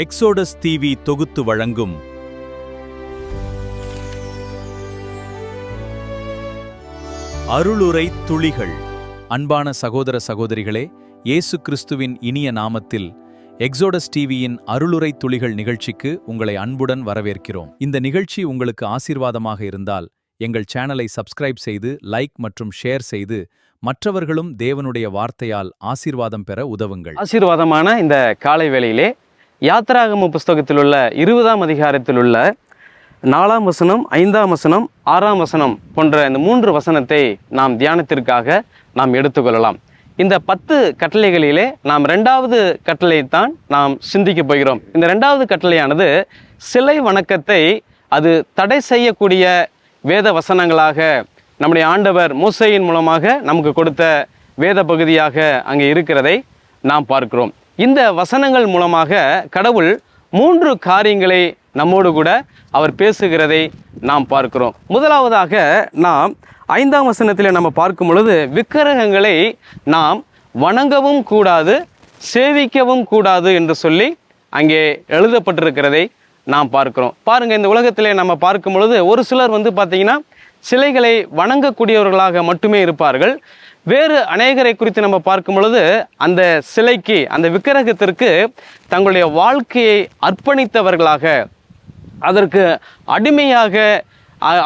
Exodus TV தொகுத்து வழங்கும் அருளுரை துளிகள். அன்பான சகோதர சகோதரிகளே, இயேசு கிறிஸ்துவின் இனிய நாமத்தில் எக்ஸோடஸ் டிவியின் அருளுரை துளிகள் நிகழ்ச்சிக்கு உங்களை அன்புடன் வரவேற்கிறோம். இந்த நிகழ்ச்சி உங்களுக்கு ஆசீர்வாதமாக இருந்தால் எங்கள் சேனலை சப்ஸ்கிரைப் செய்து லைக் மற்றும் ஷேர் செய்து மற்றவர்களும் தேவனுடைய வார்த்தையால் ஆசீர்வாதம் பெற உதவுங்கள். ஆசீர்வாதமான இந்த காலை வேளையிலே யாத்திராகம புஸ்தகத்தில் உள்ள 20ஆம் அதிகாரத்தில் உள்ள 4ஆம் வசனம், 5ஆம் வசனம், 6ஆம் வசனம் போன்ற இந்த 3 வசனத்தை நாம் தியானத்திற்காக நாம் எடுத்துக்கொள்ளலாம். இந்த 10 கட்டளைகளிலே நாம் 2வது கட்டளையைத்தான் நாம் சிந்திக்க போகிறோம். இந்த 2வது கட்டளையானது சிலை வணக்கத்தை அது தடை செய்யக்கூடிய வேத வசனங்களாக நம்முடைய ஆண்டவர் மோசேயின் மூலமாக நமக்கு கொடுத்த வேத பகுதியாக அங்கே இருக்கிறதை நாம் பார்க்கிறோம். இந்த வசனங்கள் மூலமாக கடவுள் 3 காரியங்களை நம்மோடு கூட அவர் பேசுகிறதை நாம் பார்க்கிறோம். முதலாவதாக நாம் 5ஆம் வசனத்தில் நம்ம பார்க்கும் பொழுது விக்கிரகங்களை நாம் வணங்கவும் கூடாது, சேவிக்கவும் கூடாது என்று சொல்லி அங்கே எழுதப்பட்டிருக்கிறதை நாம் பார்க்கிறோம். பாருங்கள், இந்த உலகத்திலே நம்ம பார்க்கும் பொழுது ஒரு சிலர் பார்த்தீங்கன்னா சிலைகளை வணங்கக்கூடியவர்களாக மட்டுமே இருப்பார்கள். வேறு அநேகரை குறித்து நம்ம பார்க்கும் பொழுது அந்த சிலைக்கு, அந்த விக்கிரகத்திற்கு தங்களுடைய வாழ்க்கையை அர்ப்பணித்தவர்களாக, அதற்கு அடிமையாக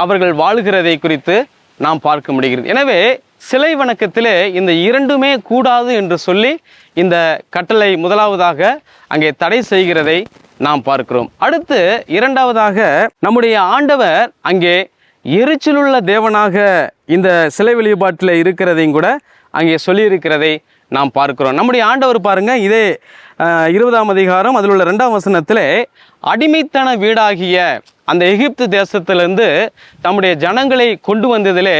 அவர்கள் வாழ்கிறதை குறித்து நாம் பார்க்க முடிகிறது. எனவே சிலை வணக்கத்திலே இந்த 2மே கூடாது என்று சொல்லி இந்த கட்டளை முதலாவதாக அங்கே தடை செய்கிறதை நாம் பார்க்கிறோம். அடுத்து 2வதாக நம்முடைய ஆண்டவர் அங்கே எரிச்சலுள்ள தேவனாக இந்த சிலை வழிபாட்டில் இருக்கிறதையும் கூட அங்கே சொல்லியிருக்கிறதை நாம் பார்க்கிறோம். நம்முடைய ஆண்டவர் பாருங்க, இதே 20ஆம் அதிகாரம் அதில் உள்ள 2ஆம் வசனத்தில் அடிமைத்தன வீடாகிய அந்த எகிப்து தேசத்திலிருந்து தம்முடைய ஜனங்களை கொண்டு வந்ததிலே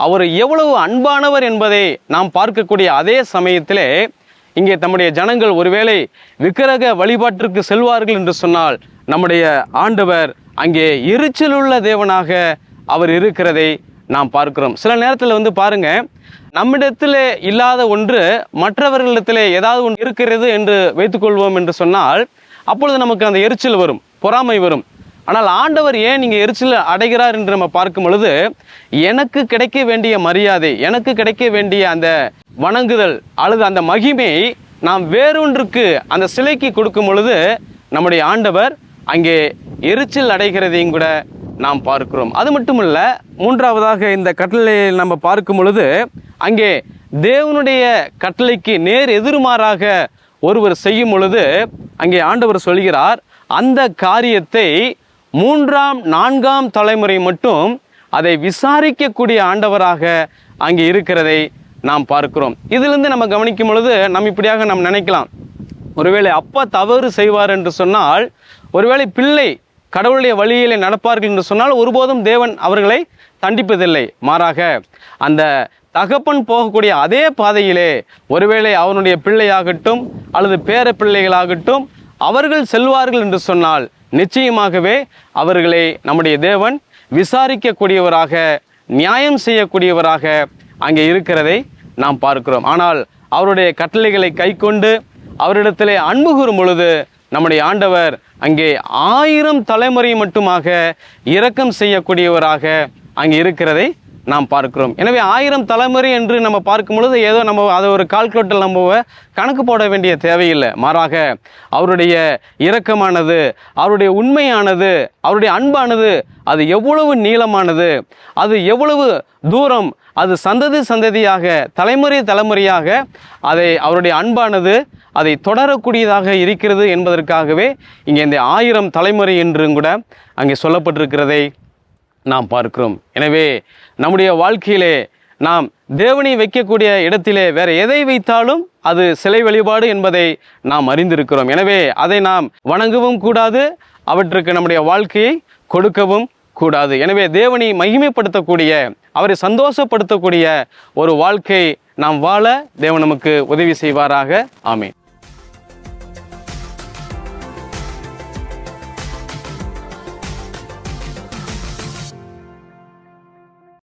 அவர் எவ்வளவு அன்பானவர் என்பதை நாம் பார்க்கக்கூடிய அதே சமயத்திலே இங்கே தம்முடைய ஜனங்கள் ஒருவேளை விக்கிரக வழிபாட்டிற்கு செல்வார்கள் என்று சொன்னால் நம்முடைய ஆண்டவர் அங்கே எரிச்சலுள்ள தேவனாக அவர் இருக்கிறதை நாம் பார்க்கிறோம். சில நேரத்தில் பாருங்க, நம்மிடத்தில் இல்லாத ஒன்று மற்றவர்களிடத்திலே ஏதாவது ஒன்று இருக்கிறது என்று வைத்துக்கொள்வோம் என்று சொன்னால் அப்பொழுது நமக்கு அந்த எரிச்சல் வரும், பொறாமை வரும். ஆனால் ஆண்டவர் ஏன் இங்கே எரிச்சல் அடைகிறார் என்று நம்ம பார்க்கும் பொழுது, எனக்கு கிடைக்க வேண்டிய மரியாதை, எனக்கு கிடைக்க வேண்டிய அந்த வணங்குதல் அல்லது அந்த மகிமை நாம் வேறொன்றுக்கு அந்த சிலைக்கு கொடுக்கும் பொழுது நம்முடைய ஆண்டவர் அங்கே எரிச்சல் அடைகிறதையும் கூட நாம் பார்க்கிறோம். அது மட்டுமல்ல, 3வதாக இந்த கட்டளையில் நம்ம பார்க்கும் பொழுது அங்கே தேவனுடைய கட்டளைக்கு நேர் எதிர்மாறாக ஒருவர் செய்யும் பொழுது அங்கே ஆண்டவர் சொல்கிறார், அந்த காரியத்தை 3ஆம் 4ஆம் தலைமுறை மட்டும் அதை விசாரிக்கக்கூடிய ஆண்டவராக அங்கே இருக்கிறதை நாம் பார்க்கிறோம். இதிலிருந்து நம்ம கவனிக்கும் பொழுது நம்ம இப்படியாக நாம் நினைக்கலாம், ஒருவேளை அப்பா தவறு செய்வார் என்று சொன்னால், ஒருவேளை பிள்ளை கடவுளுடைய வழியிலே நடப்பார்கள் என்று சொன்னால் ஒருபோதும் தேவன் அவர்களை தண்டிப்பதில்லை. மாறாக அந்த தகப்பன் போகக்கூடிய அதே பாதையிலே ஒருவேளை அவனுடைய பிள்ளையாகட்டும் அல்லது பேர பிள்ளைகளாகட்டும் அவர்கள் செல்வார்கள் என்று சொன்னால் நிச்சயமாகவே அவர்களை நம்முடைய தேவன் விசாரிக்கக்கூடியவராக, நியாயம் செய்யக்கூடியவராக அங்கே இருக்கிறதை நாம் பார்க்கிறோம். ஆனால் அவருடைய கட்டளைகளை கைக்கொண்டு அவரிடத்திலே அன்பு கூறும் பொழுது நம்முடைய ஆண்டவர் அங்கே 1000 தலைமுறை மட்டுமாக இரக்கம் செய்யக்கூடியவராக அங்கே இருக்கிறதை நாம் பார்க்கிறோம். எனவே 1000 தலைமுறை என்று நம்ம பார்க்கும் பொழுது ஏதோ நம்ம அதை ஒரு கால்குலேட்டர் நம்ம கணக்கு போட வேண்டிய தேவையில்லை. மாறாக அவருடைய இரக்கமானது, அவருடைய உண்மையானது, அவருடைய அன்பானது அது எவ்வளவு நீளமானது, அது எவ்வளவு தூரம், அது சந்ததி சந்ததியாக, தலைமுறை தலைமுறையாக அதை அவருடைய அன்பானது அதை தொடரக்கூடியதாக இருக்கிறது என்பதற்காகவே இங்கே இந்த 1000 தலைமுறை என்றும் கூட அங்கே சொல்லப்பட்டிருக்கிறதை நாம் பார்க்கிறோம். எனவே நம்முடைய வாழ்க்கையிலே நாம் தேவனை வைக்கக்கூடிய இடத்திலே வேற எதை வைத்தாலும் அது சிலை வழிபாடு என்பதை நாம் அறிந்திருக்கிறோம். எனவே அதை நாம் வணங்கவும் கூடாது, அவற்றுக்கு நம்முடைய வாழ்க்கையை கொடுக்கவும் கூடாது. எனவே தேவனை மகிமைப்படுத்தக்கூடிய, அவரை சந்தோஷப்படுத்தக்கூடிய ஒரு வாழ்க்கை நாம் வாழ தேவன் நமக்கு உதவி செய்வாராக. ஆமென்.